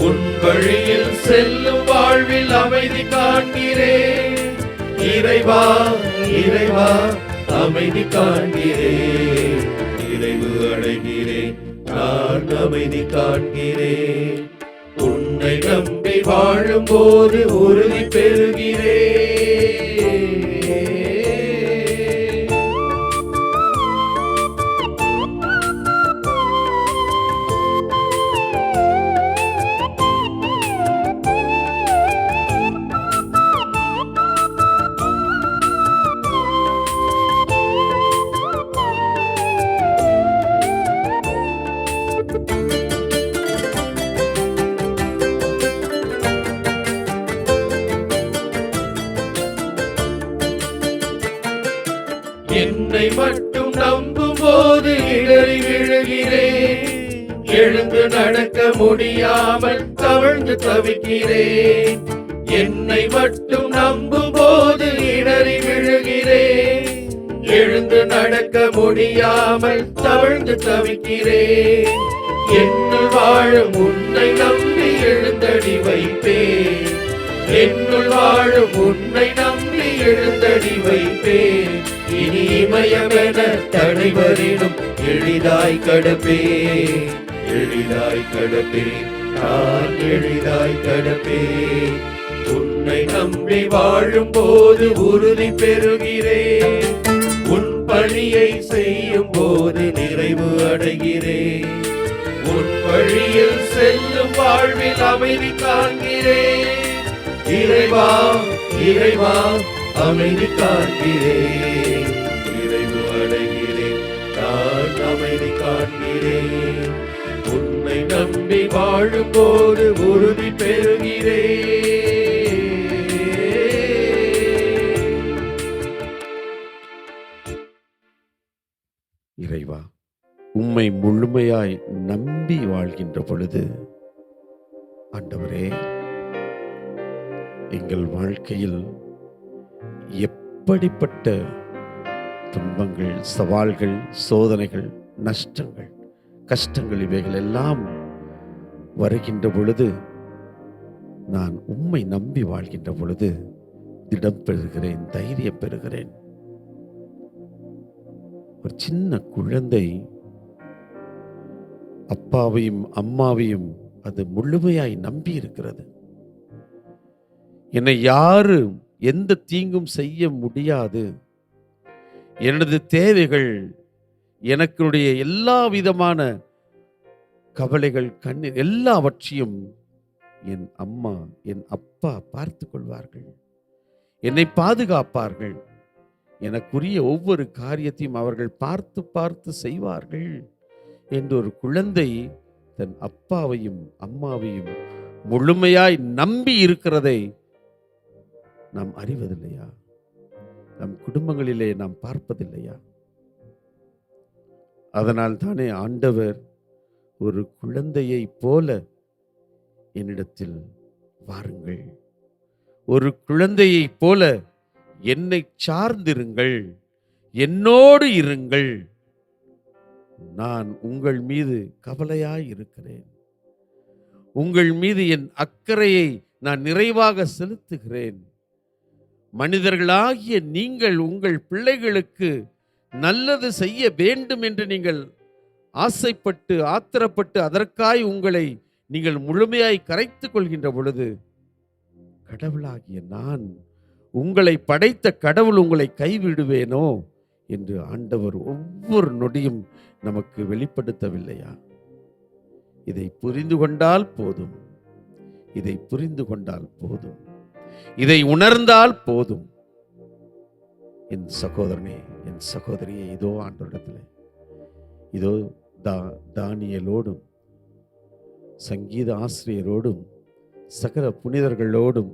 உன் வழியில் செல்லும் வாழ்வில் அமைதி காண்கிறேன். இறைவா இறைவா அமைதி காண்கிறேன், நிறைவு அடைகிறேன், நான் அமைதி காண்கிறேன். உன்னை நம்பி வாழும்போது உறுதி பெறுகிறேன். என்னை மட்டும் நம்பும் போது இடறி விழுகிறேன். எழுந்து நடக்க முடியாமல் தவழ்ந்து தவிக்கிறேன். என்னை மட்டும் நம்பும் போது இடறி விழுகிறேன். எழுந்து நடக்க முடியாமல் தவழ்ந்து தவிக்கிறேன். என்னுள் வாழும் உன்னை நம்பி எழுந்தடி வைப்பேன். என்னுள் வாழும் உன்னை நம்பி எழுந்தடி வைப்பேன். இனி இமயமென தடைவரினும் எளிதாய் கடப்பேன். எளிதாய் கடப்பேன், நான் எளிதாய் கடப்பேன். உன்னை நம்பி வாழும் போது உறுதி பெறுகிறேன். உன் பணியை செய்யும் போது நிறைவு அடைகிறேன். உன் வழியில் செல்லும் வாழ்வில் அமைதி காண்கிறேன். இறைவா இறைவா அமைதி காண்கிறேன். நிறைவு அடைகிறேன், நான் அமைதி காண்கிறேன். உன்னை நம்பி வாழும் போது உறுதி பெறுகிறேன். இறைவா, உம்மை முழுமையாய் நம்பி வாழ்கின்ற பொழுது ஆண்டவரே, எங்கள் வாழ்க்கையில் எப்படிப்பட்ட துன்பங்கள், சவால்கள், சோதனைகள், நஷ்டங்கள், கஷ்டங்கள் இவைகள் எல்லாம் வருகின்ற பொழுது நான் உம்மை நம்பி வாழ்கின்ற பொழுது திடம் பெறுகிறேன், தைரியம் பெறுகிறேன். ஒரு சின்ன குழந்தை அப்பாவையும் அம்மாவையும் அது முழுமையாய் நம்பி இருக்கிறது. என்னை யாரும் எந்த தீங்கும் செய்ய முடியாது. எனது தேவைகள், எனக்குடைய எல்லா விதமான கவலைகள், கண்ணீர் எல்லாவற்றையும் என் அம்மா என் அப்பா பார்த்து கொள்வார்கள். என்னை பாதுகாப்பார்கள். எனக்குரிய ஒவ்வொரு காரியத்தையும் அவர்கள் பார்த்து பார்த்து செய்வார்கள் என்று ஒரு குழந்தை தன் அப்பாவையும் அம்மாவையும் முழுமையாய் நம்பி இருக்கிறதை நாம் அறிவதில்லையா? நம் குடும்பங்களிலே நாம் பார்ப்பதில்லையா? அதனால் தானே ஆண்டவர் ஒரு குழந்தையை போல என்னிடத்தில் வாருங்கள், ஒரு குழந்தையை போல என்னை சார்ந்திருங்கள், என்னோடு இருங்கள், நான் உங்கள் மீது கவலையாய் இருக்கிறேன், உங்கள் மீது என் அக்கறையை நான் நிறைவாக செலுத்துகிறேன். மனிதர்களாகிய நீங்கள் உங்கள் பிள்ளைகளுக்கு நல்லது செய்ய வேண்டும் என்று நீங்கள் ஆசைப்பட்டு ஆத்திரப்பட்டு அதற்காய் உங்களை நீங்கள் முழுமையாய் கரைத்துக் கொள்கின்ற பொழுது, கடவுளாகிய நான், உங்களை படைத்த கடவுள் உங்களை கைவிடுவேனோ என்று ஆண்டவர் ஒவ்வொரு நொடியும் நமக்கு வெளிப்படுத்தவில்லையா? இதை புரிந்து கொண்டால் போதும், இதை புரிந்து கொண்டால் போதும், இதை உணர்ந்தால் போதும். என் சகோதரனே, என் சகோதரியே, இதோ ஆண்டவரிடத்தில், இதோ தானியேலோடும் சங்கீத ஆசிரியரோடும் சகல புனிதர்களோடும்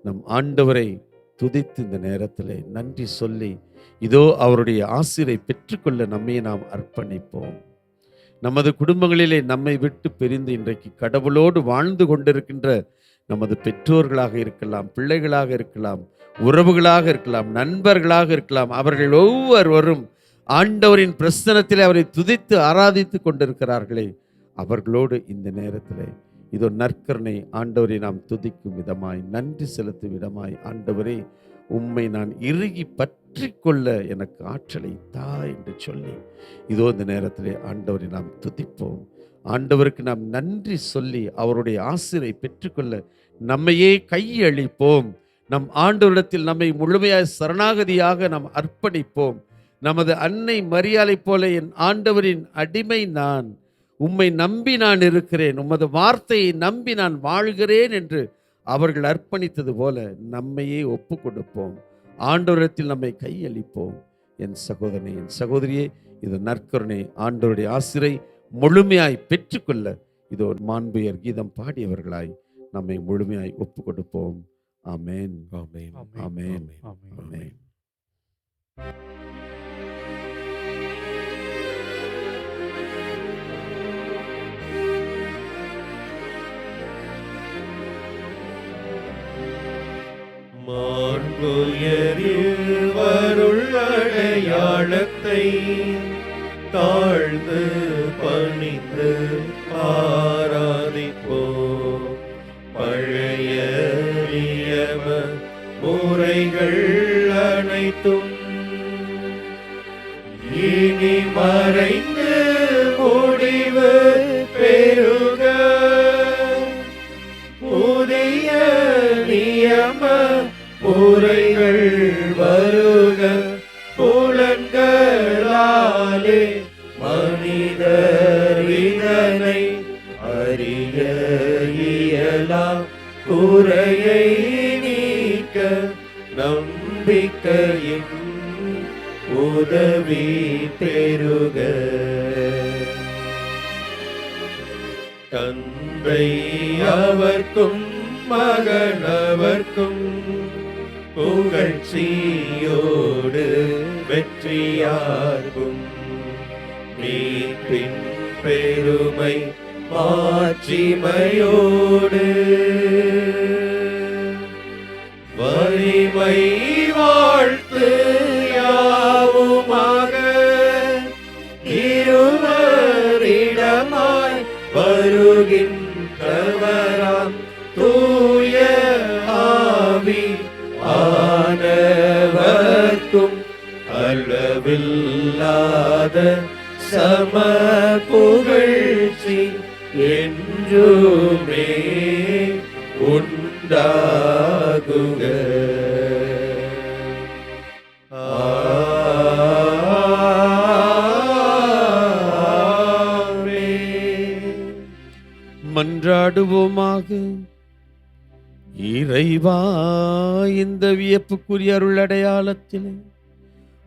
நம் ஆண்டவரை துதித்து இந்த நேரத்தில் நன்றி சொல்லி இதோ அவருடைய ஆசிரை பெற்றுக்கொள்ள நம்மை நாம் அர்ப்பணிப்போம். நமது குடும்பங்களிலே நம்மை விட்டு பிரிந்து இன்றைக்கு கடவுளோடு வாழ்ந்து கொண்டிருக்கின்ற நமது பெற்றோர்களாக இருக்கலாம், பிள்ளைகளாக இருக்கலாம், உறவுகளாக இருக்கலாம், நண்பர்களாக இருக்கலாம், அவர்கள் ஒவ்வொருவரும் ஆண்டவரின் பிரசன்னத்தில் அவரை துதித்து ஆராதித்து கொண்டிருக்கிறார்களே, அவர்களோடு இந்த நேரத்தில் இதோ நற்கருணை ஆண்டவரை நாம் துதிக்கும் விதமாய், நன்றி செலுத்தும் விதமாய், ஆண்டவரே உம்மை நான் இறுகி பற்றி கொள்ள எனக்கு ஆற்றலை தா என்று சொல்லி இதோ இந்த நேரத்தில் ஆண்டவரை நாம் துதிப்போம். ஆண்டவருக்கு நாம் நன்றி சொல்லி அவருடைய ஆசிரை பெற்றுக்கொள்ள நம்மையே கையளிப்போம். நம் ஆண்டவரிடத்தில் நம்மை முழுமையாய் சரணாகதியாக நாம் அர்ப்பணிப்போம். நமது அன்னை மரியாளை போல என் ஆண்டவரின் அடிமை நான், உம்மை நம்பி நான் இருக்கிறேன், உமது வார்த்தையை நம்பி நான் வாழ்கிறேன் என்று அவர்கள் அர்ப்பணித்தது போல நம்மையே ஒப்பு கொடுப்போம். ஆண்டவரிடத்தில் நம்மை கையளிப்போம். என் சகோதரனே, என் சகோதரியே, இது நற்கருணை ஆண்டவருடைய ஆசிரை முழுமையாய் பெற்றுக்கொள்ள இதோ மாண்புயர் கீதம் பாடியவர்களாய் நம்மை முழுமையாய் ஒப்பு கொடுப்போம். ஆமென், ஆமென், ஆமென், ஆமென். உயரில் வருள் அடையாளத்தை தாழ்ந்து பணிந்து ஆராதிப்போம். பழைய நியம முறைகள் அனைத்தும் இனி மறைந்து முடிவு பெறுக. புதிய நியம முறைகள் வருக. புலன்களாலே மனிதர் இதனை அறிய இயலா. குறையை நீக்க நம்பிக்கையின் உதவி பெறுக. தந்தை அவர்க்கும் மகனவர்க்கும் புகழ்ச்சியோடு வெற்றியாகும். மீட்பின் பெருமை மாட்சிமையோடு வலிமை வாழ்த்து யாவுமாக. இருவரிடமாய் வருகின்றவராம் தூய ஆவி ஆனவர்க்கும் அளவில்லாத சம புகழ்ச்சி என்றுமே உண்டாகுக. மன்றாடுவோமாக. இறைவா, இந்த வியப்புக்குரிய அருள் அடையாளத்திலே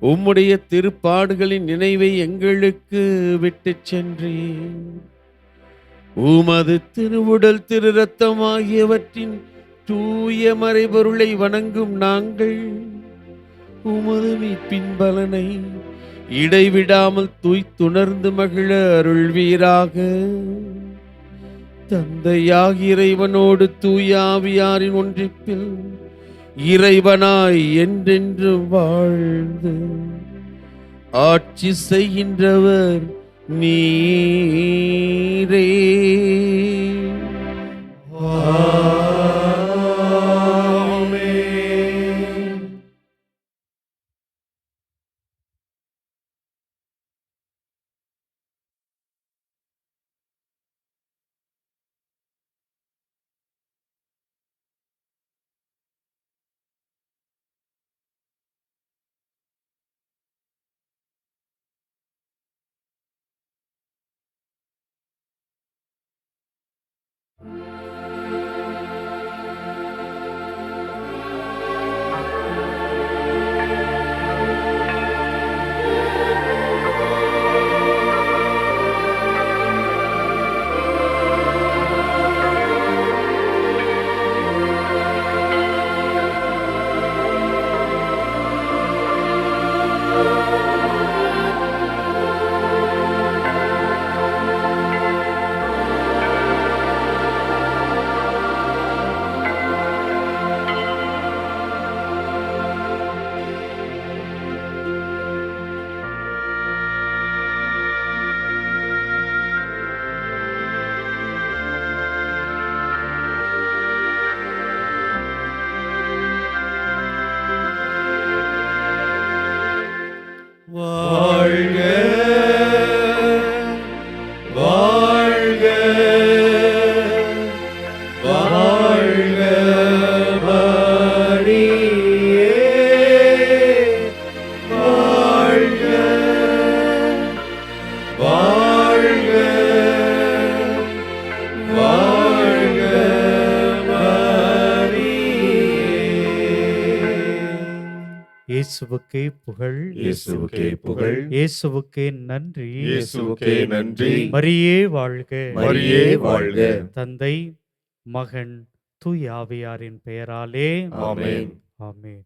உம்முடைய திருப்பாடுகளின் நினைவை எங்களுக்கு விட்டுச் சென்றீர். உமது திருவுடல் திரு ரத்தம் ஆகியவற்றின் தூய மறைபொருளை வணங்கும் நாங்கள் உமது மீட்பின் பலனை இடைவிடாமல் தூய்த்துணர்ந்து மகிழ அருள்வீராக. தந்தையாக இறைவனோடு தூய ஆவியாரின் ஒன்றிப்பில் இறைவனாய் என்றென்று வாழ்ந்து ஆட்சி செய்கின்றவர் நீரே. வாழ்க வாழ்க வாழ்க மரியே, வாழ்க வாழ்க வாழ்க இயேசுவுக்கே புகழ், இயேசுவுக்கே புகழ், இயேசுவுக்கே நன்றி, இயேசுவுக்கே நன்றி. மரியே வாழ்க, மரியே வாழ்க. தந்தை மகன் தூய ஆவியாரின் பெயராலே ஆமென். ஆமென்.